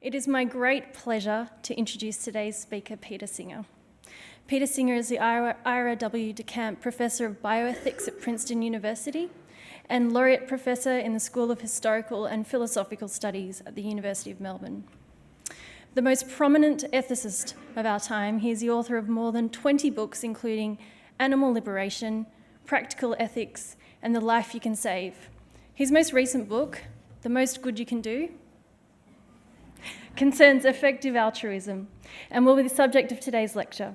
It is my great pleasure to introduce today's speaker, Peter Singer. Peter Singer is the Ira W. DeCamp Professor of Bioethics at Princeton University and Laureate Professor in the School of Historical and Philosophical Studies at the University of Melbourne. The most prominent ethicist of our time, he is the author of more than 20 books, including Animal Liberation, Practical Ethics, and The Life You Can Save. His most recent book, The Most Good You Can Do, concerns effective altruism and will be the subject of today's lecture.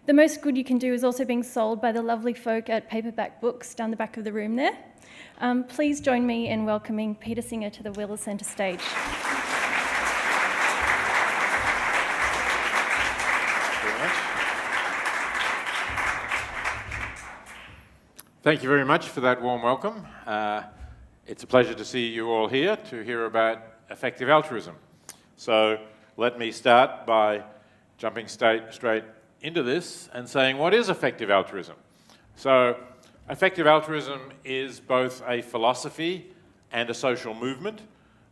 The Most Good You Can Do is also being sold by the lovely folk at Paperback Books down the back of the room there. Please join me in welcoming Peter Singer to the Wheeler Centre stage. Thank you very much for that warm welcome. It's a pleasure to see you all here to hear about effective altruism. So let me start by jumping straight into this and saying, what is effective altruism? So effective altruism is both a philosophy and a social movement.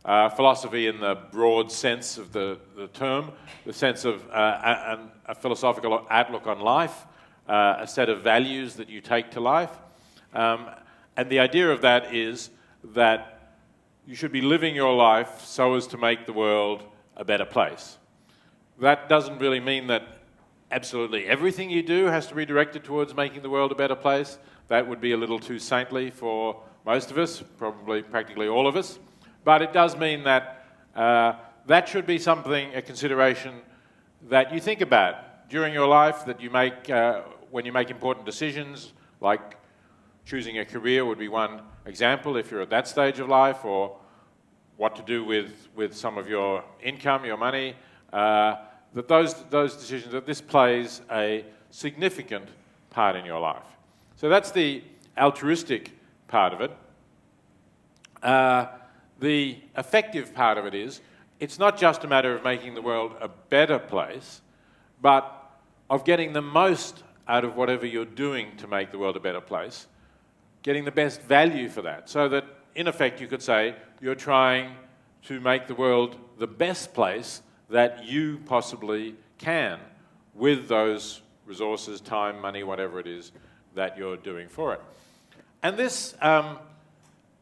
Philosophy in the broad sense of the term, the sense of a philosophical outlook on life, a set of values that you take to life. And the idea of that is that you should be living your life so as to make the world a better place. That doesn't really mean that absolutely everything you do has to be directed towards making the world a better place. That would be a little too saintly for most of us, probably practically all of us. But it does mean that that should be something, a consideration that you think about during your life, that you make when you make important decisions, like choosing a career would be one example if you're at that stage of life, or what to do with some of your income, your money, that those decisions, that this plays a significant part in your life. So that's the altruistic part of it. The effective part of it is, it's not just a matter of making the world a better place, but of getting the most out of whatever you're doing to make the world a better place, getting the best value for that, so that in effect you could say you're trying to make the world the best place that you possibly can with those resources, time, money, whatever it is that you're doing for it. And this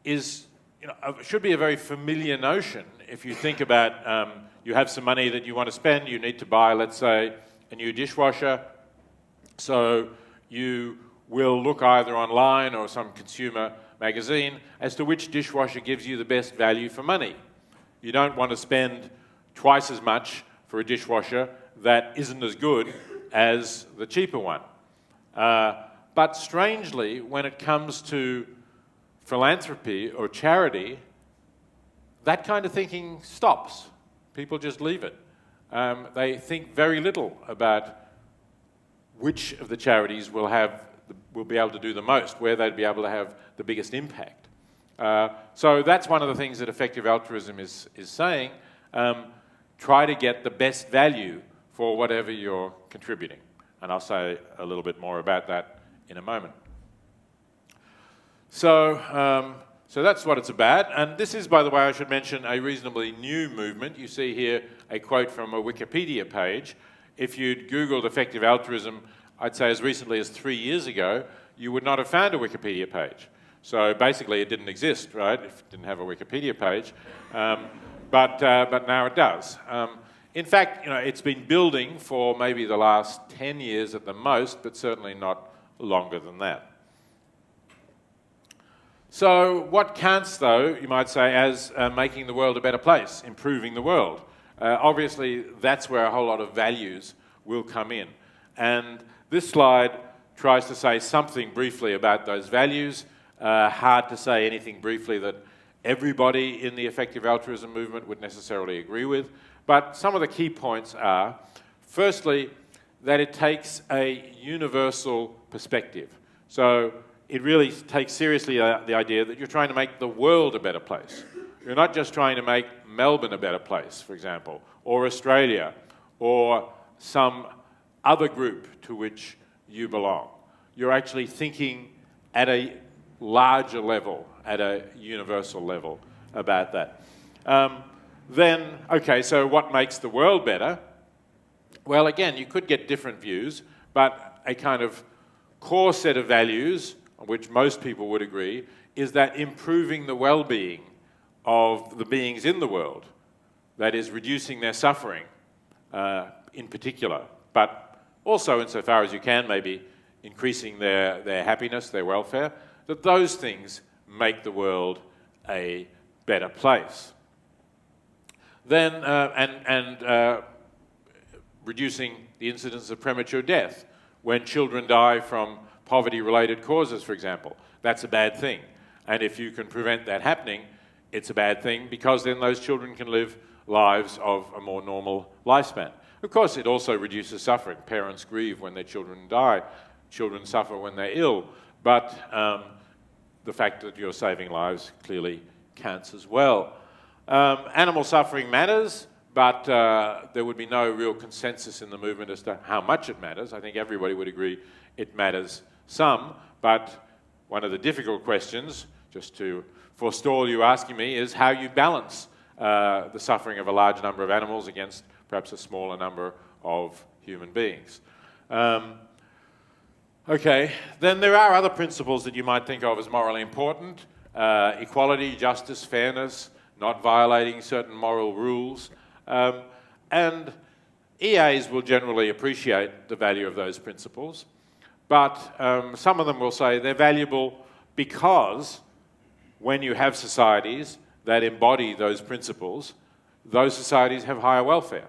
should be a very familiar notion. If you think about you have some money that you want to spend, you need to buy, let's say, a new dishwasher. So you will look either online or some consumer magazine as to which dishwasher gives you the best value for money. You don't want to spend twice as much for a dishwasher that isn't as good as the cheaper one. But strangely, when it comes to philanthropy or charity, that kind of thinking stops. People just leave it. They think very little about which of the charities will be able to do the most, where they'd be able to have the biggest impact. So that's one of the things that effective altruism is saying. Try to get the best value for whatever you're contributing. And I'll say a little bit more about that in a moment. So that's what it's about. And this is, by the way, I should mention, a reasonably new movement. You see here a quote from a Wikipedia page. If you'd Googled effective altruism, I'd say as recently as 3 years ago, you would not have found a Wikipedia page. So basically it didn't exist, right, if it didn't have a Wikipedia page. But now it does. In fact, it's been building for maybe the last 10 years at the most, but certainly not longer than that. So what counts, though, you might say, as making the world a better place, improving the world? Obviously, that's where a whole lot of values will come in. And this slide tries to say something briefly about those values. Hard to say anything briefly that everybody in the effective altruism movement would necessarily agree with. But some of the key points are, firstly, that it takes a universal perspective. So it really takes seriously the idea that you're trying to make the world a better place. You're not just trying to make Melbourne a better place, for example, or Australia, or some other group to which you belong. You're actually thinking at a larger level, at a universal level about that. Then, okay, so what makes the world better? Well, again, you could get different views, but a kind of core set of values, on which most people would agree, is that improving the well-being of the beings in the world, that is, reducing their suffering in particular, but also insofar as you can, maybe increasing their happiness, their welfare, that those things make the world a better place. Then, reducing the incidence of premature death. When children die from poverty-related causes, for example, that's a bad thing. And if you can prevent that happening, it's a bad thing because then those children can live lives of a more normal lifespan. Of course, it also reduces suffering. Parents grieve when their children die. Children suffer when they're ill. But the fact that you're saving lives clearly counts as well. Animal suffering matters, but there would be no real consensus in the movement as to how much it matters. I think everybody would agree it matters some, but one of the difficult questions, just to forestall you asking me, is how you balance the suffering of a large number of animals against perhaps a smaller number of human beings. Okay, then there are other principles that you might think of as morally important. Equality, justice, fairness, not violating certain moral rules. And EAs will generally appreciate the value of those principles, but some of them will say they're valuable because when you have societies that embody those principles, those societies have higher welfare.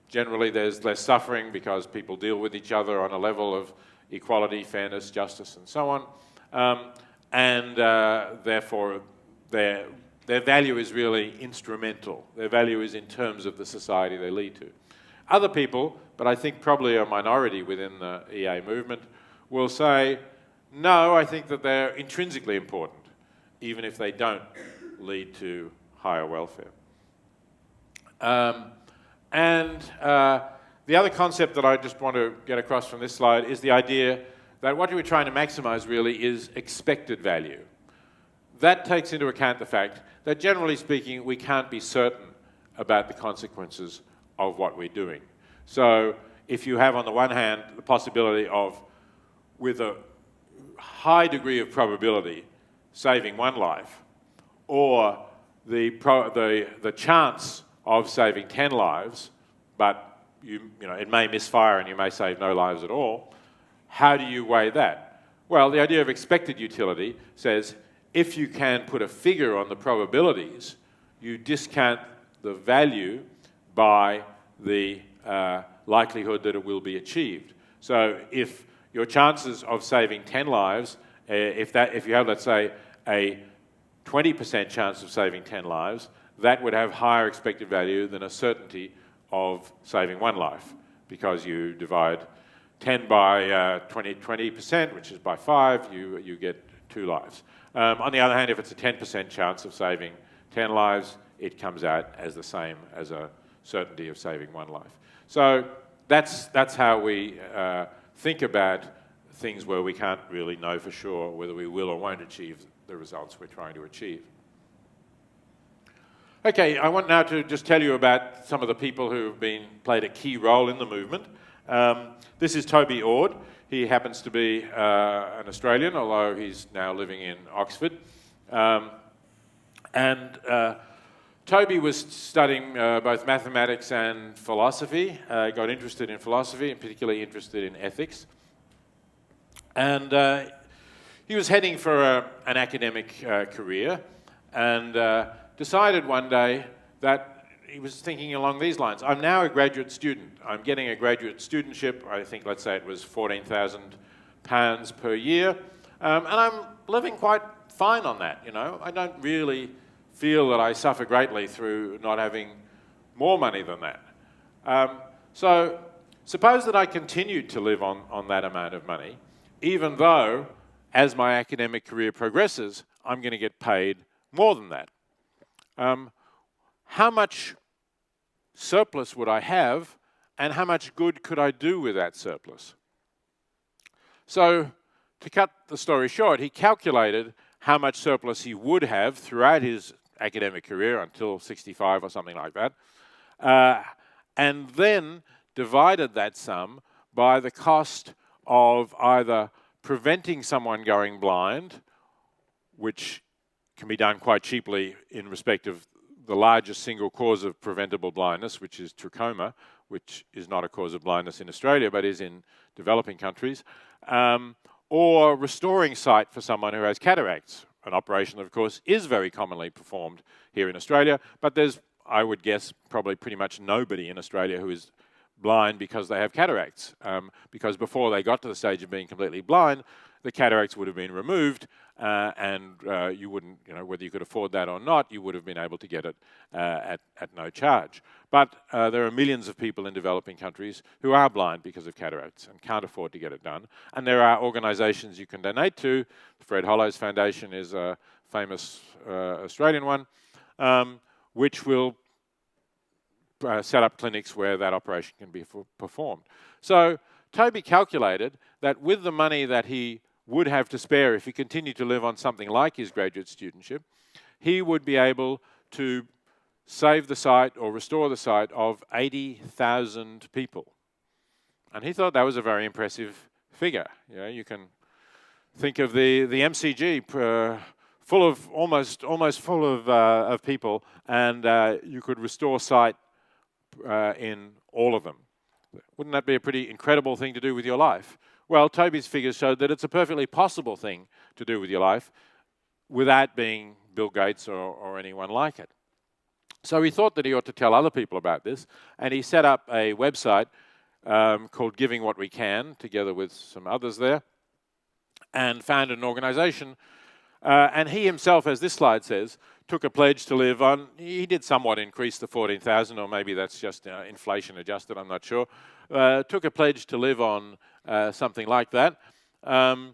Generally, there's less suffering because people deal with each other on a level of equality, fairness, justice, and so on. Therefore, their value is really instrumental. Their value is in terms of the society they lead to. Other people, but I think probably a minority within the EA movement, will say, no, I think that they're intrinsically important, even if they don't lead to higher welfare. The other concept that I just want to get across from this slide is the idea that what we're trying to maximize really is expected value. That takes into account the fact that, generally speaking, we can't be certain about the consequences of what we're doing. So if you have, on the one hand, the possibility of, with a high degree of probability, saving one life, or the chance of saving 10 lives, but it may misfire and you may save no lives at all, how do you weigh that? Well, the idea of expected utility says if you can put a figure on the probabilities, you discount the value by the likelihood that it will be achieved. So if your chances of saving 10 lives, if you have, let's say, a 20% chance of saving 10 lives, that would have higher expected value than a certainty of saving one life, because you divide 10 by 20%, which is by 5, you get 2 lives. On the other hand, if it's a 10% chance of saving 10 lives, it comes out as the same as a certainty of saving one life. So that's how we think about things where we can't really know for sure whether we will or won't achieve the results we're trying to achieve. Okay, I want now to just tell you about some of the people who have played a key role in the movement. This is Toby Ord. He happens to be an Australian, although he's now living in Oxford. Toby was studying both mathematics and philosophy, got interested in philosophy, and particularly interested in ethics. And he was heading for an academic career, and decided one day that he was thinking along these lines. I'm now a graduate student. I'm getting a graduate studentship. I think, let's say it was £14,000 per year. And I'm living quite fine on that, I don't really feel that I suffer greatly through not having more money than that. So suppose that I continued to live on that amount of money, even though, as my academic career progresses, I'm going to get paid more than that. How much surplus would I have, and how much good could I do with that surplus? So, to cut the story short, he calculated how much surplus he would have throughout his academic career until 65 or something like that, and then divided that sum by the cost of either preventing someone going blind, which can be done quite cheaply in respect of the largest single cause of preventable blindness, which is trachoma, which is not a cause of blindness in Australia, but is in developing countries, or restoring sight for someone who has cataracts, an operation that, of course, is very commonly performed here in Australia, but there's, I would guess, probably pretty much nobody in Australia who is blind because they have cataracts, because before they got to the stage of being completely blind, the cataracts would have been removed, and you wouldn't, whether you could afford that or not, you would have been able to get it at no charge. But there are millions of people in developing countries who are blind because of cataracts and can't afford to get it done. And there are organisations you can donate to. The Fred Hollows Foundation is a famous Australian one, which will set up clinics where that operation can be performed. So Toby calculated that with the money that he would have to spare if he continued to live on something like his graduate studentship, he would be able to save the sight or restore the sight of 80,000 people. And he thought that was a very impressive figure. You can think of the MCG full of almost full of people, and you could restore sight in all of them. Wouldn't that be a pretty incredible thing to do with your life? Well, Toby's figures showed that it's a perfectly possible thing to do with your life without being Bill Gates or anyone like it. So he thought that he ought to tell other people about this, and he set up a website called Giving What We Can, together with some others there, and founded an organisation. And he himself, as this slide says, took a pledge to live on, he did somewhat increase the 14,000, or maybe that's just inflation adjusted, I'm not sure, took a pledge to live on something like that, I've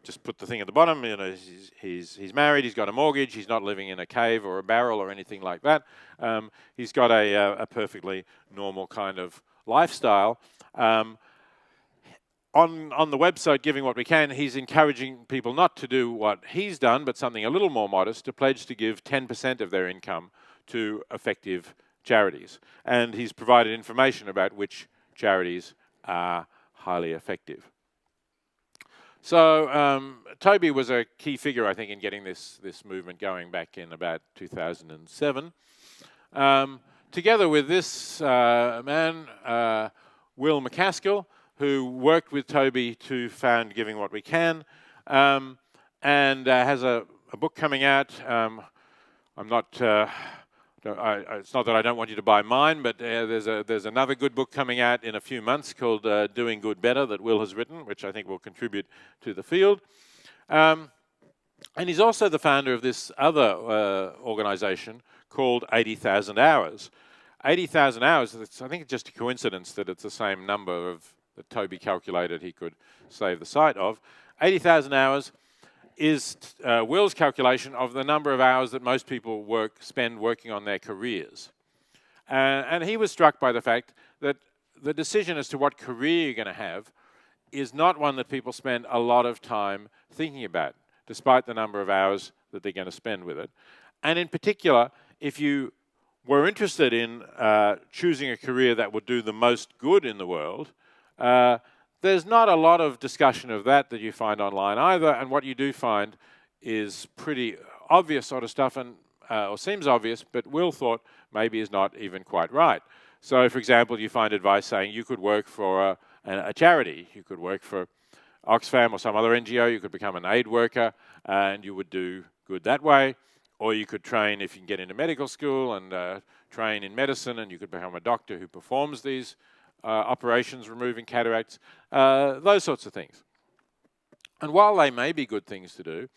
just put the thing at the bottom, he's married, he's got a mortgage, he's not living in a cave or a barrel or anything like that. He's got a perfectly normal kind of lifestyle. On the website, Giving What We Can, he's encouraging people not to do what he's done, but something a little more modest, to pledge to give 10% of their income to effective charities. And he's provided information about which charities are highly effective. So Toby was a key figure, I think, in getting this movement going back in about 2007. Together with this man, Will MacAskill, who worked with Toby to found Giving What We Can, and has a book coming out. It's not that I don't want you to buy mine, but there's another good book coming out in a few months called Doing Good Better that Will has written, which I think will contribute to the field. And he's also the founder of this other organisation called 80,000 Hours. 80,000 hours, I think it's just a coincidence that it's the same number that Toby calculated he could save the sight of. 80,000 hours is Will's calculation of the number of hours that most people spend working on their careers. And he was struck by the fact that the decision as to what career you're going to have is not one that people spend a lot of time thinking about, despite the number of hours that they're going to spend with it. And in particular, if you were interested in choosing a career that would do the most good in the world, there's not a lot of discussion of that you find online either, and what you do find is pretty obvious sort of stuff, and or seems obvious, but Will thought maybe is not even quite right. So, for example, you find advice saying you could work for a charity, you could work for Oxfam or some other NGO, you could become an aid worker, and you would do good that way, or you could train if you can get into medical school and train in medicine, and you could become a doctor who performs these operations removing cataracts, those sorts of things. And while they may be good things to do,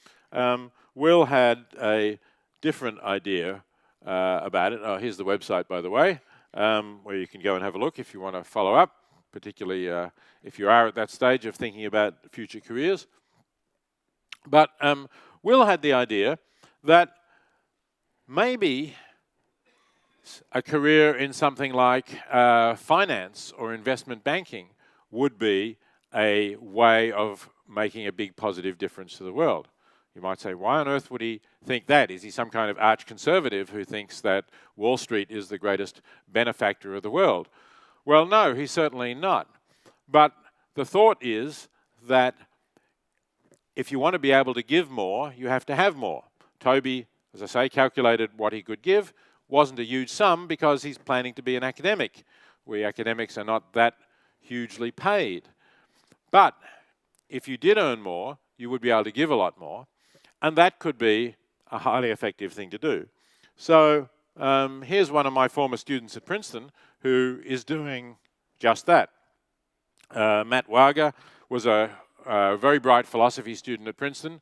Will had a different idea about it. Here's the website, by the way, where you can go and have a look if you want to follow up, particularly if you are at that stage of thinking about future careers. But Will had the idea that maybe a career in something like finance or investment banking would be a way of making a big positive difference to the world. You might say, why on earth would he think that? Is he some kind of arch-conservative who thinks that Wall Street is the greatest benefactor of the world? Well, no, he's certainly not. But the thought is that if you want to be able to give more, you have to have more. Toby, as I say, calculated what he could give. Wasn't a huge sum because he's planning to be an academic. We academics are not that hugely paid. But if you did earn more, you would be able to give a lot more. And that could be a highly effective thing to do. So here's one of my former students at Princeton who is doing just that. Matt Wager was a very bright philosophy student at Princeton,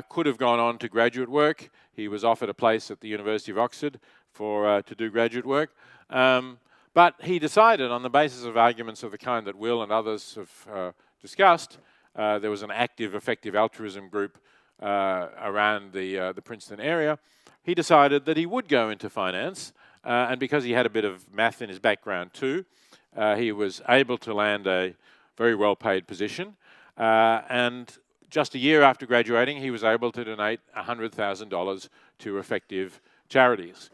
could have gone on to graduate work. He was offered a place at the University of Oxford to do graduate work. But he decided, on the basis of arguments of the kind that Will and others have discussed, there was an active, effective altruism group around the Princeton area. He decided that he would go into finance, and because he had a bit of math in his background too, he was able to land a very well-paid position. And just a year after graduating, he was able to donate $100,000 to effective charities.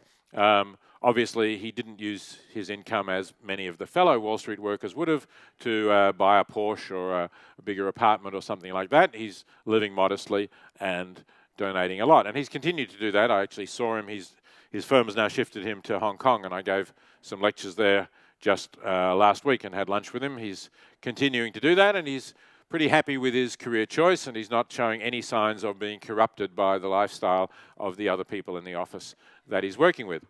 Obviously, he didn't use his income, as many of the fellow Wall Street workers would have, to buy a Porsche or a bigger apartment or something like that. He's living modestly and donating a lot. And he's continued to do that. I actually saw him. His firm has now shifted him to Hong Kong, and I gave some lectures there just last week and had lunch with him. He's continuing to do that, and he's pretty happy with his career choice, and he's not showing any signs of being corrupted by the lifestyle of the other people in the office that he's working with.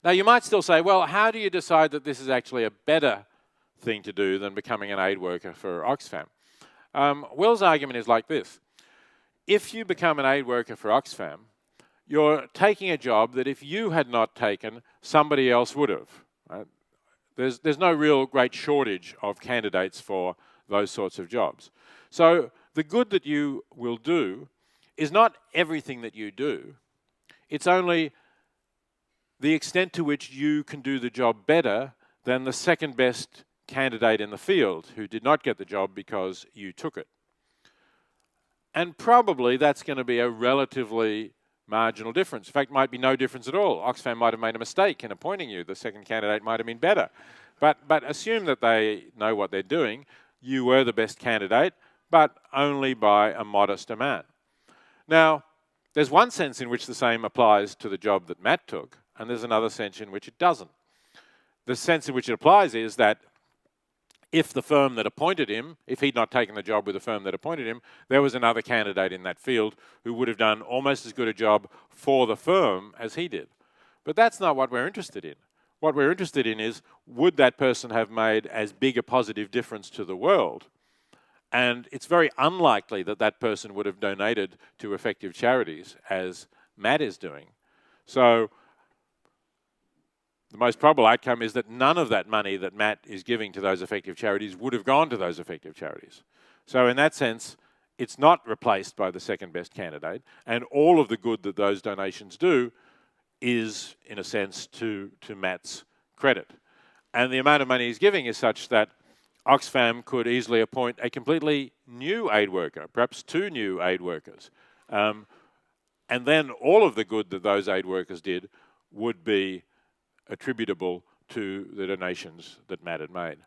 Now, you might still say, well, how do you decide that this is actually a better thing to do than becoming an aid worker for Oxfam? Will's argument is like this. If you become an aid worker for Oxfam, you're taking a job that if you had not taken, somebody else would have. Right? There's no real great shortage of candidates for those sorts of jobs. So the good that you will do is not everything that you do. It's only the extent to which you can do the job better than the second best candidate in the field who did not get the job because you took it. And probably that's going to be a relatively marginal difference. In fact, might be no difference at all. Oxfam might have made a mistake in appointing you. The second candidate might have been better. But assume that they know what they're doing. You were the best candidate, but only by a modest amount. Now, there's one sense in which the same applies to the job that Matt took, and there's another sense in which it doesn't. The sense in which it applies is that if the firm that appointed him, if he'd not taken the job with the firm that appointed him, there was another candidate in that field who would have done almost as good a job for the firm as he did. But that's not what we're interested in. What we're interested in is, would that person have made as big a positive difference to the world? And it's very unlikely that that person would have donated to effective charities as Matt is doing. So the most probable outcome is that none of that money that Matt is giving to those effective charities would have gone to those effective charities. So in that sense, it's not replaced by the second best candidate, and all of the good that those donations do is, in a sense, to Matt's credit. And the amount of money he's giving is such that Oxfam could easily appoint a completely new aid worker, perhaps two new aid workers. And then all of the good that those aid workers did would be attributable to the donations that Matt had made.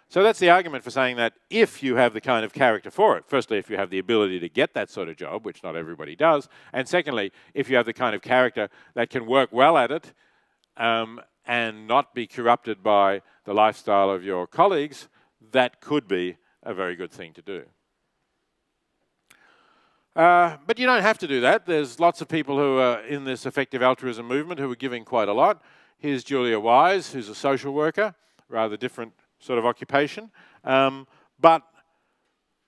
So that's the argument for saying that if you have the kind of character for it, firstly, if you have the ability to get that sort of job, which not everybody does, and secondly, if you have the kind of character that can work well at it and not be corrupted by the lifestyle of your colleagues, that could be a very good thing to do. But you don't have to do that. There's lots of people who are in this effective altruism movement who are giving quite a lot. Here's Julia Wise, who's a social worker, rather different sort of occupation. But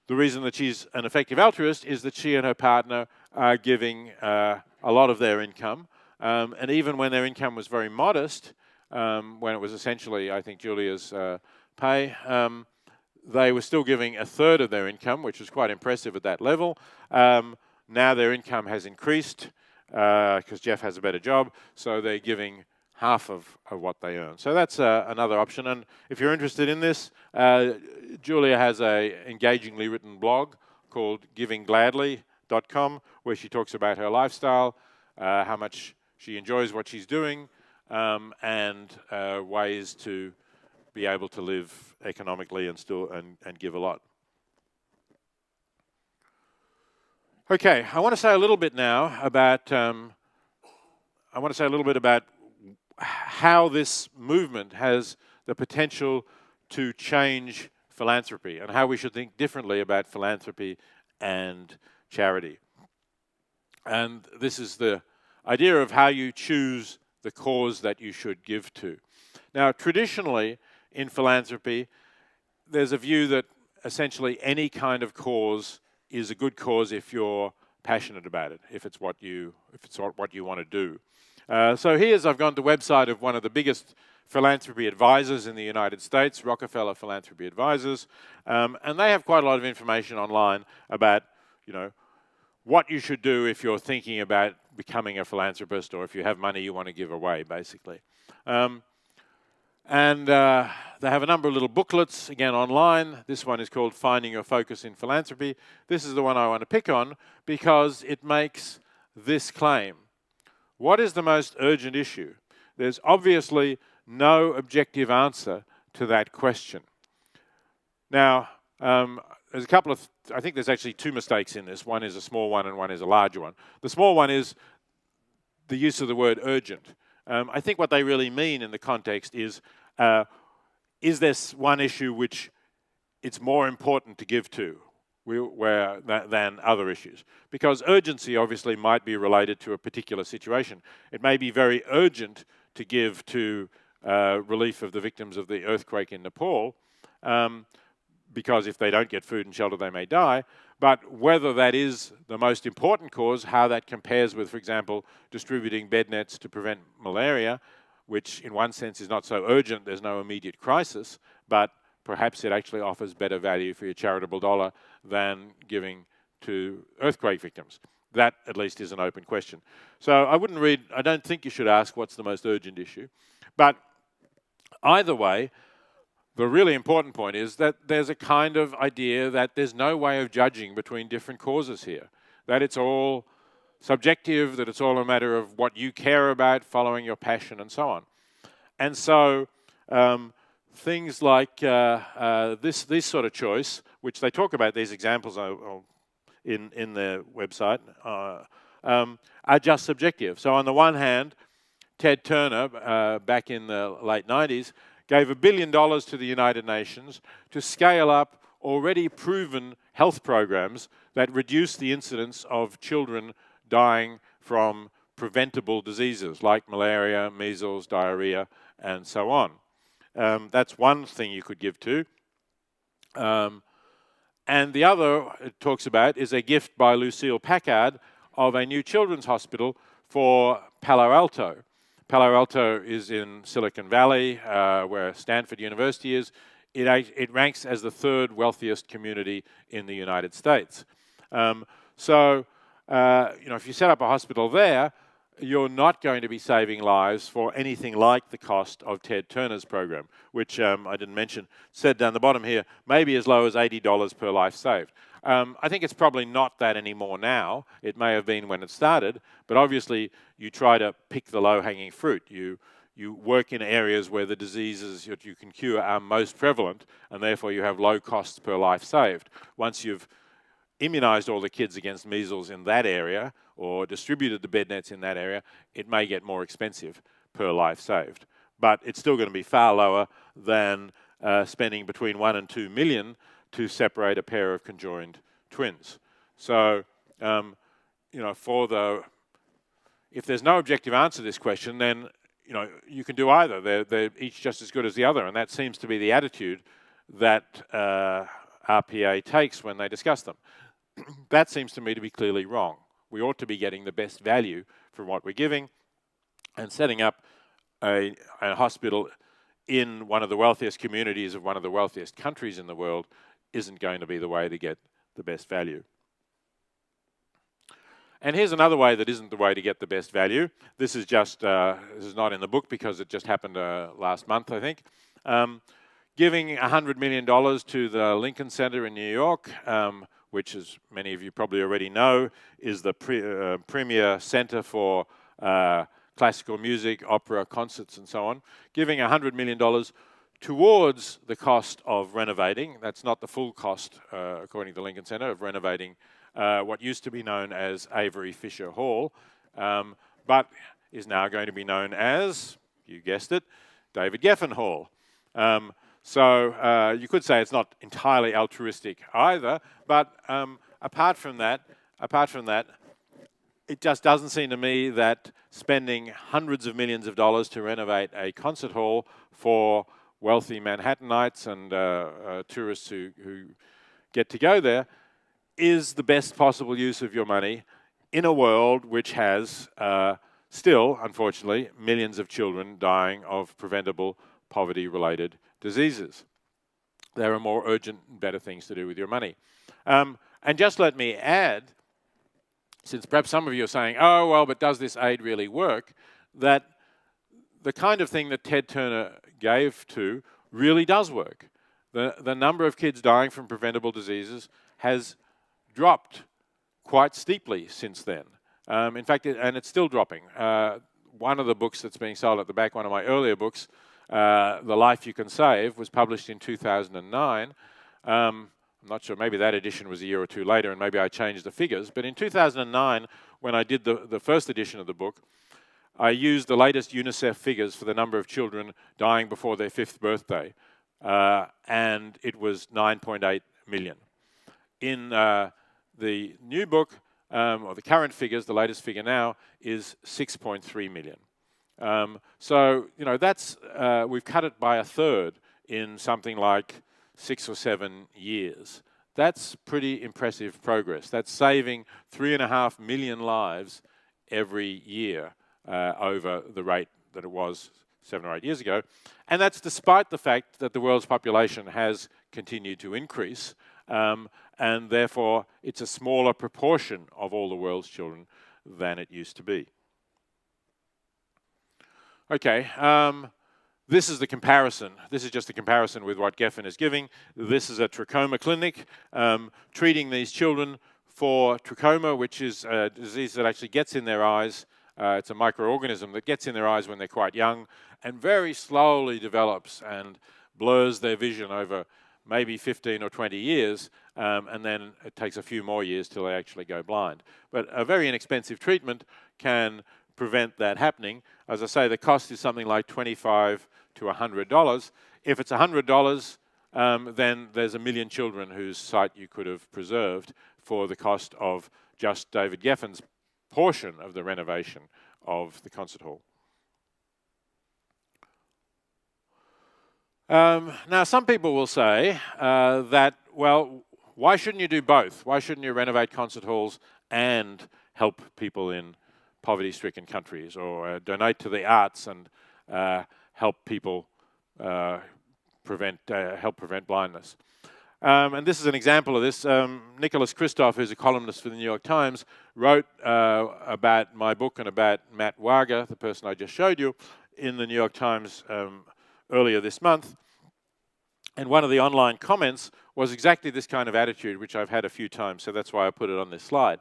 the reason that she's an effective altruist is that she and her partner are giving a lot of their income. And even when their income was very modest, when it was essentially, I think, Julia's pay, they were still giving a third of their income, which was quite impressive at that level. Now their income has increased because Jeff has a better job, so they're giving half of what they earn. So that's another option. And if you're interested in this, Julia has a engagingly written blog called givinggladly.com, where she talks about her lifestyle, how much she enjoys what she's doing, and ways to be able to live economically and still and give a lot. Okay, I want to say a little bit now about how this movement has the potential to change philanthropy and how we should think differently about philanthropy and charity. And this is the idea of how you choose the cause that you should give to. Now, traditionally in philanthropy, there's a view that essentially any kind of cause is a good cause if you're passionate about it, if it's what you want to do. So here's, I've gone to the website of one of the biggest philanthropy advisors in the United States, Rockefeller Philanthropy Advisors, and they have quite a lot of information online about, what you should do if you're thinking about becoming a philanthropist, or if you have money you want to give away, basically. And they have a number of little booklets, again, online. This one is called Finding Your Focus in Philanthropy. This is the one I want to pick on because it makes this claim. What is the most urgent issue? There's obviously no objective answer to that question. Now, there's a couple of, I think there's actually two mistakes in this. One is a small one and one is a larger one. The small one is the use of the word urgent. I think what they really mean in the context is there one issue which it's more important to give to than other issues? Because urgency obviously might be related to a particular situation. It may be very urgent to give to relief of the victims of the earthquake in Nepal, because if they don't get food and shelter, they may die. But whether that is the most important cause, how that compares with, for example, distributing bed nets to prevent malaria, which in one sense is not so urgent, there's no immediate crisis, but perhaps it actually offers better value for your charitable dollar than giving to earthquake victims. That, at least, is an open question. So I don't think you should ask what's the most urgent issue. But either way, the really important point is that there's a kind of idea that there's no way of judging between different causes here, that it's all subjective, that it's all a matter of what you care about, following your passion, and so on. And so things like this sort of choice, which they talk about, these examples in their website, are just subjective. So on the one hand, Ted Turner, back in the late 90s, gave $1 billion to the United Nations to scale up already proven health programs that reduce the incidence of children dying from preventable diseases like malaria, measles, diarrhea, and so on. That's one thing you could give to. And the other it talks about is a gift by Lucille Packard of a new children's hospital for Palo Alto. Palo Alto is in Silicon Valley, where Stanford University is. It ranks as the third wealthiest community in the United States. So, if you set up a hospital there, you're not going to be saving lives for anything like the cost of Ted Turner's program, which I didn't mention, said down the bottom here, maybe as low as $80 per life saved. I think it's probably not that anymore now. It may have been when it started, but obviously you try to pick the low-hanging fruit. You work in areas where the diseases that you can cure are most prevalent, and therefore you have low costs per life saved. Once you've immunized all the kids against measles in that area, or distributed the bed nets in that area, it may get more expensive per life saved. But it's still going to be far lower than spending between $1 and $2 million to separate a pair of conjoined twins. So, if there's no objective answer to this question, then you can do either. They're each just as good as the other, and that seems to be the attitude that RPA takes when they discuss them. That seems to me to be clearly wrong. We ought to be getting the best value from what we're giving, and setting up a hospital in one of the wealthiest communities of one of the wealthiest countries in the world isn't going to be the way to get the best value. And here's another way that isn't the way to get the best value. This is just, this is not in the book because it just happened last month, I think. Giving $100 million to the Lincoln Center in New York, which, as many of you probably already know, is the premier center for classical music, opera, concerts, and so on. Giving $100 million towards the cost of renovating. That's not the full cost, according to the Lincoln Center, of renovating what used to be known as Avery Fisher Hall, but is now going to be known as, you guessed it, David Geffen Hall. So you could say it's not entirely altruistic either, but apart from that, it just doesn't seem to me that spending hundreds of millions of dollars to renovate a concert hall for wealthy Manhattanites and tourists who get to go there is the best possible use of your money in a world which has still, unfortunately, millions of children dying of preventable poverty-related diseases. There are more urgent and better things to do with your money. And just let me add, since perhaps some of you are saying, oh, well, but does this aid really work, that the kind of thing that Ted Turner gave to really does work. The number of kids dying from preventable diseases has dropped quite steeply since then. In fact, and it's still dropping. One of the books that's being sold at the back, one of my earlier books, The Life You Can Save, was published in 2009. I'm not sure, maybe that edition was a year or two later and maybe I changed the figures. But in 2009, when I did the first edition of the book, I used the latest UNICEF figures for the number of children dying before their 5th birthday, and it was 9.8 million. In the new book, or the current figures, the latest figure now, is 6.3 million. So, you know, that's, we've cut it by a third in something like 6 or 7 years. That's pretty impressive progress. That's saving 3.5 million lives every year over the rate that it was 7 or 8 years ago. And that's despite the fact that the world's population has continued to increase, and therefore it's a smaller proportion of all the world's children than it used to be. Okay, this is the comparison. This is just a comparison with what Geffen is giving. This is a trachoma clinic treating these children for trachoma, which is a disease that actually gets in their eyes. It's a microorganism that gets in their eyes when they're quite young and very slowly develops and blurs their vision over maybe 15 or 20 years, and then it takes a few more years till they actually go blind. But a very inexpensive treatment can prevent that happening. As I say, the cost is something like $25 to $100. If it's $100, then there's 1 million children whose sight you could have preserved for the cost of just David Geffen's portion of the renovation of the concert hall. Now, some people will say that, well, why shouldn't you do both? Why shouldn't you renovate concert halls and help people in poverty-stricken countries, or donate to the arts and help people help prevent blindness? And this is an example of this. Nicholas Kristof, who's a columnist for the New York Times, wrote about my book and about Matt Wager, the person I just showed you, in the New York Times earlier this month. And one of the online comments was exactly this kind of attitude, which I've had a few times, so that's why I put it on this slide.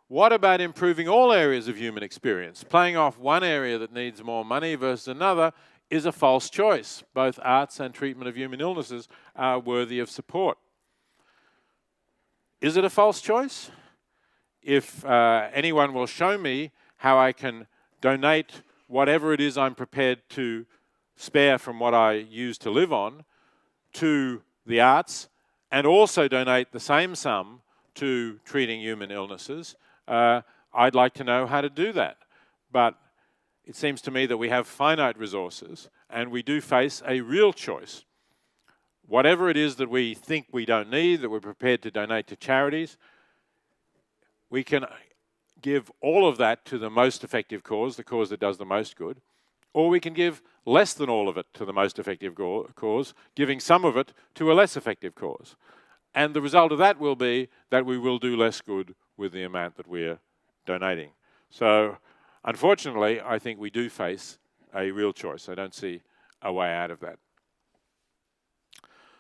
What about improving all areas of human experience? Playing off one area that needs more money versus another is a false choice. Both arts and treatment of human illnesses are worthy of support. Is it a false choice? If anyone will show me how I can donate whatever it is I'm prepared to spare from what I use to live on to the arts, and also donate the same sum to treating human illnesses, I'd like to know how to do that. But it seems to me that we have finite resources and we do face a real choice. Whatever it is that we think we don't need, that we're prepared to donate to charities, we can give all of that to the most effective cause, the cause that does the most good, or we can give less than all of it to the most effective cause, giving some of it to a less effective cause. And the result of that will be that we will do less good with the amount that we're donating. So, unfortunately, I think we do face a real choice. I don't see a way out of that.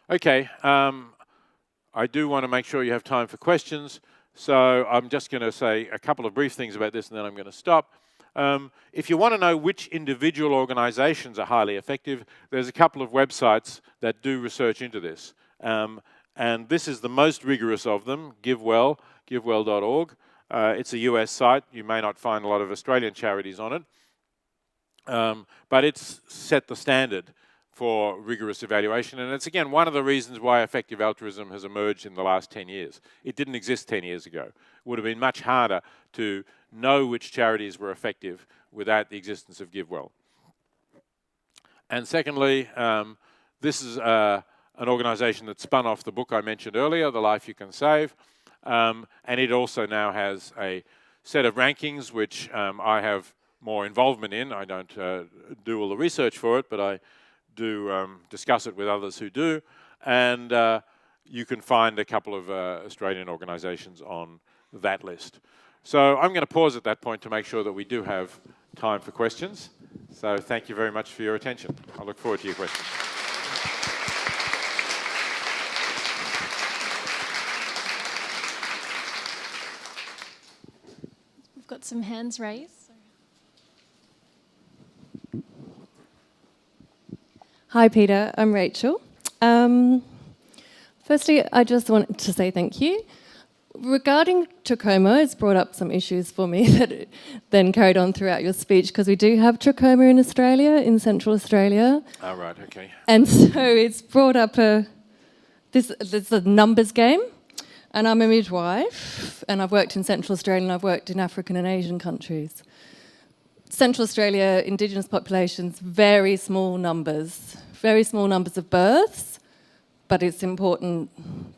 Okay, I do want to make sure you have time for questions, so I'm just going to say a couple of brief things about this and then I'm going to stop. If you want to know which individual organisations are highly effective, there's a couple of websites that do research into this. And this is the most rigorous of them, GiveWell, givewell.org. It's a US site. You may not find a lot of Australian charities on it. But it's set the standard for rigorous evaluation. And it's, again, one of the reasons why effective altruism has emerged in the last 10 years. It didn't exist 10 years ago. It would have been much harder to know which charities were effective without the existence of GiveWell. And secondly, this is an organisation that spun off the book I mentioned earlier, The Life You Can Save. And it also now has a set of rankings which I have more involvement in. I don't do all the research for it, but I do discuss it with others who do. And you can find a couple of Australian organisations on that list. So I'm going to pause at that point to make sure that we do have time for questions. So thank you very much for your attention. I look forward to your questions. We've got some hands raised. Hi, Peter. I'm Rachel. Firstly, I just wanted to say thank you. Regarding trachoma, it's brought up some issues for me that then carried on throughout your speech, because we do have trachoma in Australia, in Central Australia. Oh, right, okay. And so it's brought up this is a numbers game. And I'm a midwife, and I've worked in Central Australia, and I've worked in African and Asian countries. Central Australia, Indigenous populations, very small numbers of births, but it's important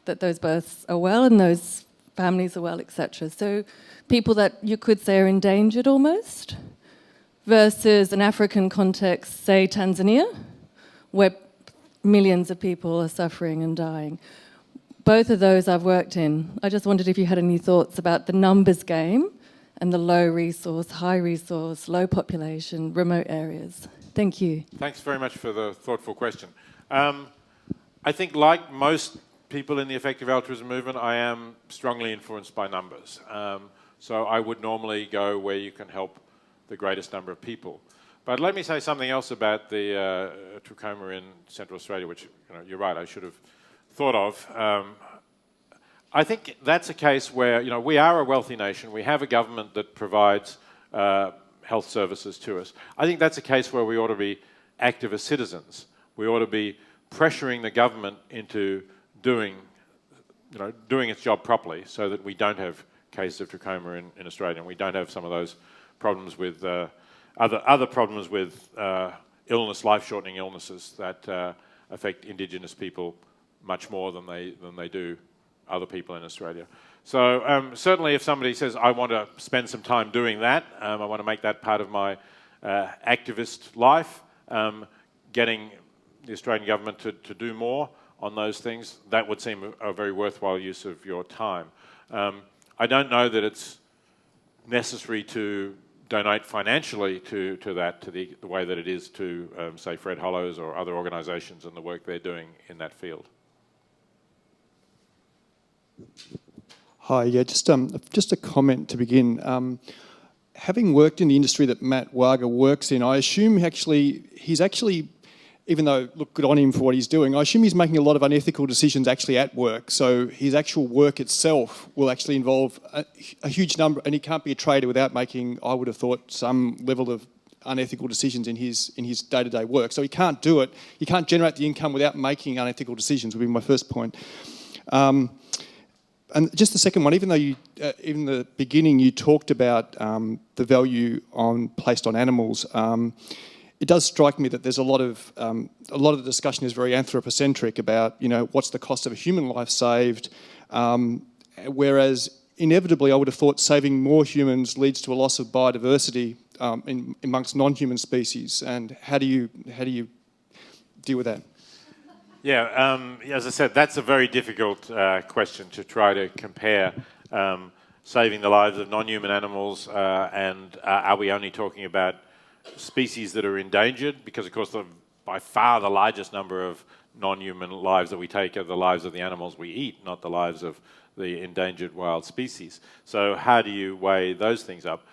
that those births are well and those families are well, etc. So people that you could say are endangered almost, versus an African context, say Tanzania, where millions of people are suffering and dying. Both of those I've worked in. I just wondered if you had any thoughts about the numbers game and the low resource, high resource, low population, remote areas. Thank you. Thanks very much for the thoughtful question. I think, like most people in the effective altruism movement, I am strongly influenced by numbers. So I would normally go where you can help the greatest number of people. But let me say something else about the trachoma in Central Australia, which you're right, I should have thought of. I think that's a case where, we are a wealthy nation. We have a government that provides health services to us. I think that's a case where we ought to be active as citizens. We ought to be pressuring the government into doing its job properly, so that we don't have cases of trachoma in Australia, and we don't have some of those problems with other problems with illness, life-shortening illnesses that affect Indigenous people much more than they do other people in Australia. So certainly if somebody says, I want to spend some time doing that, I want to make that part of my activist life, getting the Australian government to do more on those things, that would seem a very worthwhile use of your time. I don't know that it's necessary to donate financially to that, to the way that it is to, say, Fred Hollows or other organisations and the work they're doing in that field. Hi, yeah, just a comment to begin. Having worked in the industry that Matt Wager works in, I assume he's actually, even though, look, good on him for what he's doing, I assume he's making a lot of unethical decisions actually at work. So his actual work itself will actually involve a huge number, and he can't be a trader without making, I would have thought, some level of unethical decisions in his day-to-day work. So he can't do it. He can't generate the income without making unethical decisions, would be my first point. And just the second one, even though you, in the beginning you talked about the value placed on animals, it does strike me that there's a lot of the discussion is very anthropocentric about what's the cost of a human life saved, whereas inevitably I would have thought saving more humans leads to a loss of biodiversity amongst non-human species. And how do you deal with that? Yeah, as I said, that's a very difficult question to try to compare saving the lives of non-human animals, and are we only talking about species that are endangered? Because, of course, by far the largest number of non-human lives that we take are the lives of the animals we eat, not the lives of the endangered wild species. So how do you weigh those things up?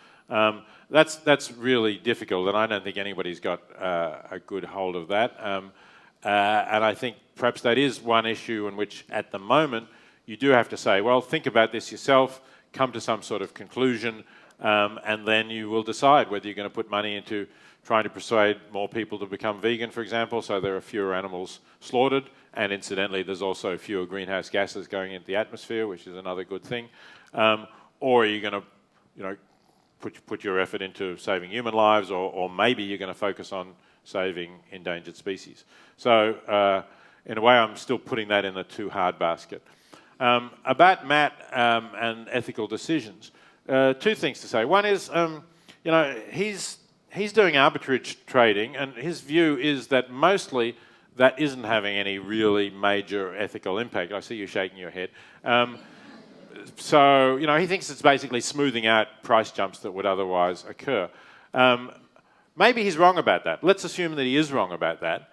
That's really difficult, and I don't think anybody's got a good hold of that. And I think perhaps that is one issue in which, at the moment, you do have to say, well, think about this yourself, come to some sort of conclusion, and then you will decide whether you're going to put money into trying to persuade more people to become vegan, for example, so there are fewer animals slaughtered, and incidentally, there's also fewer greenhouse gases going into the atmosphere, which is another good thing. Or are you going to, put your effort into saving human lives, or maybe you're going to focus on saving endangered species. So, in a way, I'm still putting that in the too hard basket. About Matt and ethical decisions, two things to say. One is, he's doing arbitrage trading, and his view is that mostly that isn't having any really major ethical impact. I see you shaking your head. So, he thinks it's basically smoothing out price jumps that would otherwise occur. Maybe he's wrong about that. Let's assume that he is wrong about that.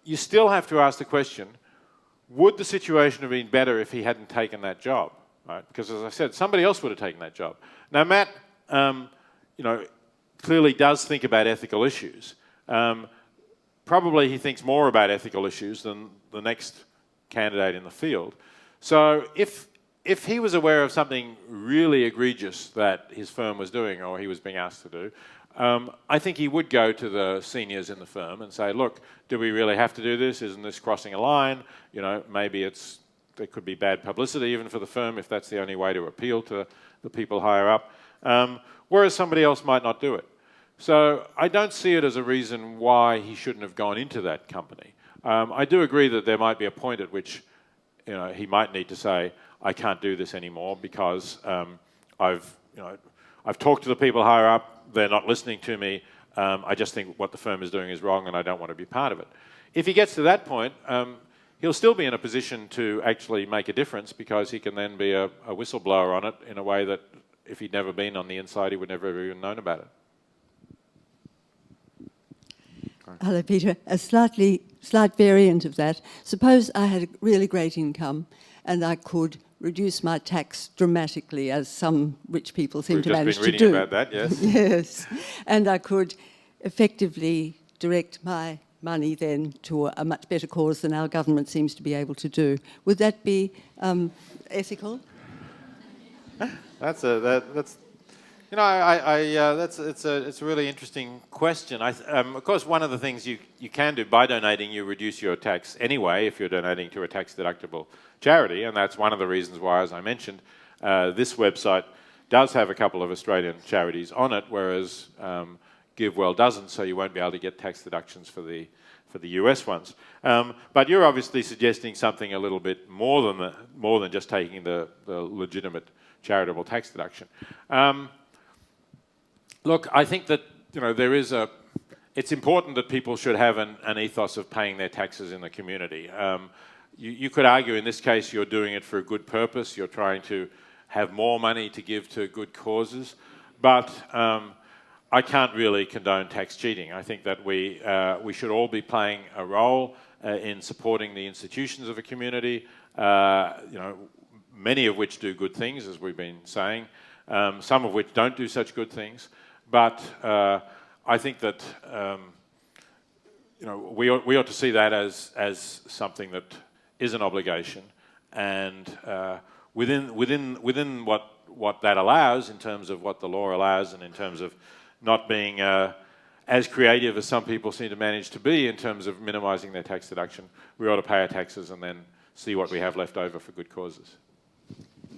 You still have to ask the question, would the situation have been better if he hadn't taken that job? Right? Because, as I said, somebody else would have taken that job. Now, Matt, clearly does think about ethical issues. Probably he thinks more about ethical issues than the next candidate in the field. So if he was aware of something really egregious that his firm was doing, or he was being asked to do, I think he would go to the seniors in the firm and say, look, do we really have to do this? Isn't this crossing a line? Maybe there could be bad publicity even for the firm if that's the only way to appeal to the people higher up. Whereas somebody else might not do it. So I don't see it as a reason why he shouldn't have gone into that company. I do agree that there might be a point at which he might need to say, I can't do this anymore because I've talked to the people higher up, they're not listening to me, I just think what the firm is doing is wrong and I don't want to be part of it. If he gets to that point, he'll still be in a position to actually make a difference because he can then be a whistleblower on it in a way that if he'd never been on the inside, he would never have even known about it. Hello, Peter. A slight variant of that. Suppose I had a really great income and I could reduce my tax dramatically, as some rich people seem to manage to do. We've just been reading about that, yes. Yes. And I could effectively direct my money then to a much better cause than our government seems to be able to do. Would that be ethical? That's a really interesting question. Of course, one of the things you can do by donating, you reduce your tax anyway if you're donating to a tax-deductible charity, and that's one of the reasons why, as I mentioned, this website does have a couple of Australian charities on it, whereas GiveWell doesn't, so you won't be able to get tax deductions for the US ones. But you're obviously suggesting something a little bit more than just taking the legitimate charitable tax deduction. Look, I think that it's important that people should have an ethos of paying their taxes in the community. You could argue in this case you're doing it for a good purpose. You're trying to have more money to give to good causes, but I can't really condone tax cheating. I think that we should all be playing a role in supporting the institutions of a community. Many of which do good things, as we've been saying. Some of which don't do such good things. But I think that we ought to see that as something that is an obligation, and within what that allows, in terms of what the law allows, and in terms of not being as creative as some people seem to manage to be in terms of minimising their tax deduction, we ought to pay our taxes and then see what we have left over for good causes.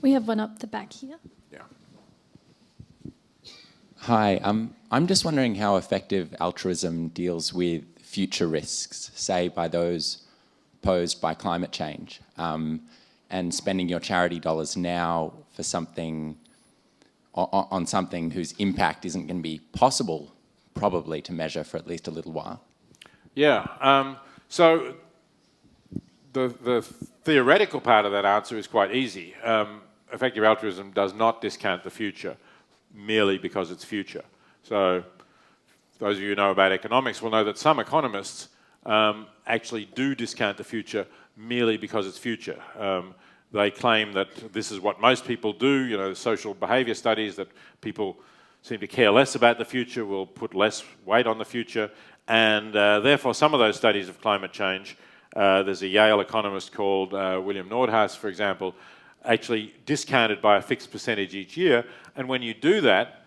We have one up the back here. Yeah. Hi, I'm just wondering how effective altruism deals with future risks, say by those posed by climate change, and spending your charity dollars now for something on something whose impact isn't going to be possible, probably, to measure for at least a little while. Yeah. So the theoretical part of that answer is quite easy. effective altruism does not discount the future merely because it's future. So those of you who know about economics will know that some economists actually do discount the future merely because it's future. They claim that this is what most people do, you know, social behaviour studies, that people seem to care less about the future, will put less weight on the future, and therefore some of those studies of climate change, there's a Yale economist called William Nordhaus, for example, actually discounted by a fixed percentage each year, and when you do that,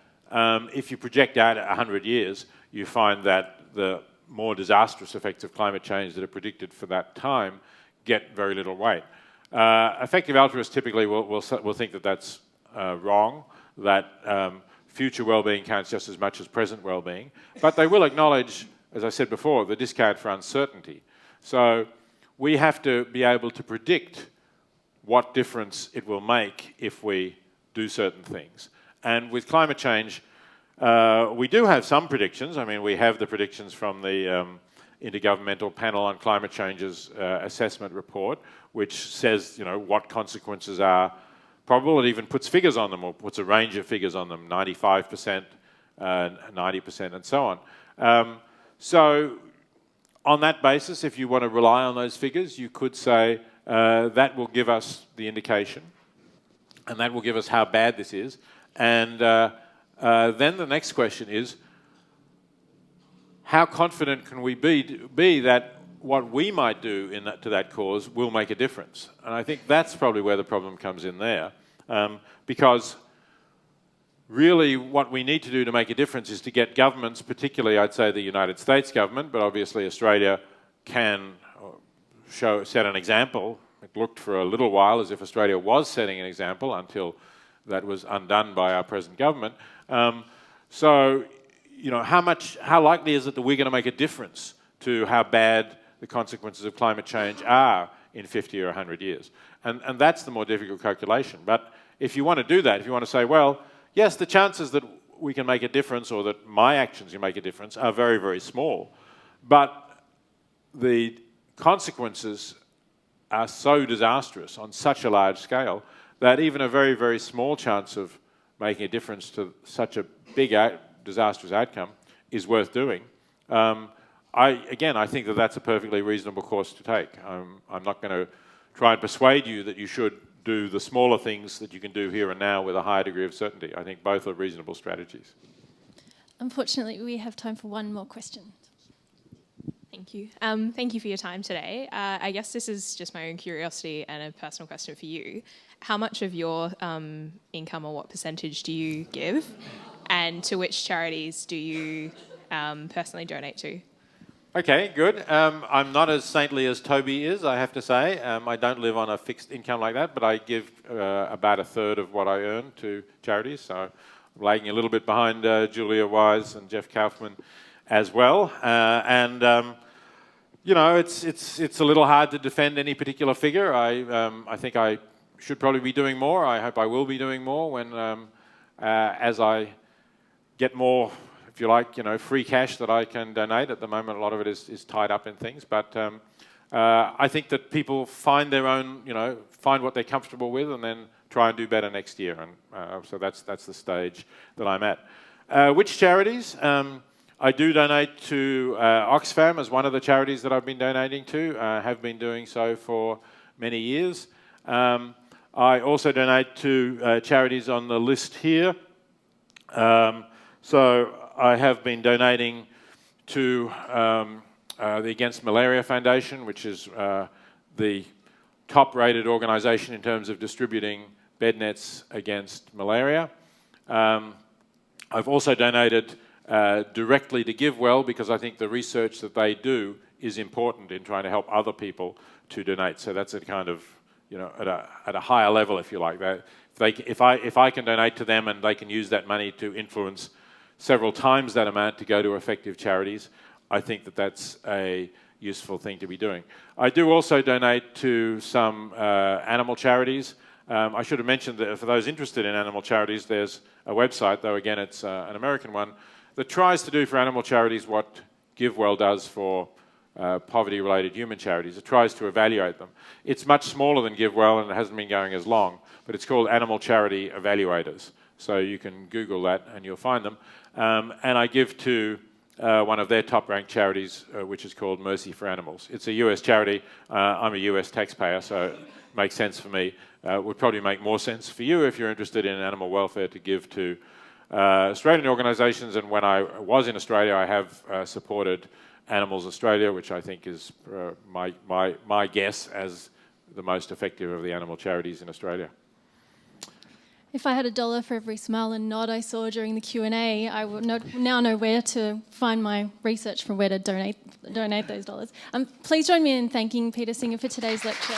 if you project out 100 years, you find that the more disastrous effects of climate change that are predicted for that time get very little weight. Effective altruists typically will think that that's wrong, that future well-being counts just as much as present well-being, but they will acknowledge, as I said before, the discount for uncertainty. So we have to be able to predict what difference it will make if we do certain things. And with climate change, we do have some predictions. I mean, we have the predictions from the Intergovernmental Panel on Climate Change's assessment report, which says, you know, what consequences are probable. It even puts figures on them, or puts a range of figures on them, 95%, 90%, and so on. So on that basis, if you want to rely on those figures, you could say that will give us the indication, and that will give us how bad this is. And then the next question is, how confident can we be that what we might do to that cause will make a difference? And I think that's probably where the problem comes in there, because really what we need to do to make a difference is to get governments, particularly I'd say the United States government, but obviously Australia can set an example. It looked for a little while as if Australia was setting an example until that was undone by our present government. So, you know, how likely is it that we're going to make a difference to how bad the consequences of climate change are in 50 or 100 years? And that's the more difficult calculation. But if you want to do that, if you want to say, well, yes, the chances that we can make a difference or that my actions can make a difference are very, very small. But the consequences are so disastrous on such a large scale that even a very, very small chance of making a difference to such a big, disastrous outcome is worth doing. I think that that's a perfectly reasonable course to take. I'm not going to try and persuade you that you should do the smaller things that you can do here and now with a higher degree of certainty. I think both are reasonable strategies. Unfortunately, we have time for one more question. Thank you. Thank you for your time today. I guess this is just my own curiosity and a personal question for you. How much of your income, or what percentage, do you give? And to which charities do you personally donate to? Okay, good. I'm not as saintly as Toby is, I have to say. I don't live on a fixed income like that, but I give about a third of what I earn to charities. So I'm lagging a little bit behind Julia Wise and Jeff Kaufman as well. You know, it's a little hard to defend any particular figure. I think I should probably be doing more. I hope I will be doing more when, as I get more, if you like, you know, free cash that I can donate. At the moment, a lot of it is tied up in things. But I think that people find their own, you know, find what they're comfortable with, and then try and do better next year. And so that's the stage that I'm at. Which charities? I do donate to Oxfam as one of the charities that I've been donating to. Have been doing so for many years. I also donate to charities on the list here. So I have been donating to the Against Malaria Foundation, which is the top-rated organisation in terms of distributing bed nets against malaria. I've also donated directly to GiveWell because I think the research that they do is important in trying to help other people to donate. So that's a kind of, you know, at a higher level, if you like. If I can donate to them and they can use that money to influence several times that amount to go to effective charities, I think that that's a useful thing to be doing. I do also donate to some animal charities. I should have mentioned that for those interested in animal charities, there's a website, though again it's an American one, that tries to do for animal charities what GiveWell does for poverty-related human charities. It tries to evaluate them. It's much smaller than GiveWell and it hasn't been going as long, but it's called Animal Charity Evaluators. So you can Google that and you'll find them. And I give to one of their top-ranked charities, which is called Mercy for Animals. It's a US charity. I'm a US taxpayer, so it makes sense for me. It would probably make more sense for you if you're interested in animal welfare to give to Australian organisations. And when I was in Australia, I have supported Animals Australia, which I think is my guess as the most effective of the animal charities in Australia. If I had $1 for every smile and nod I saw during the Q&A, I would now know where to find my research for where to donate those dollars. Please join me in thanking Peter Singer for today's lecture.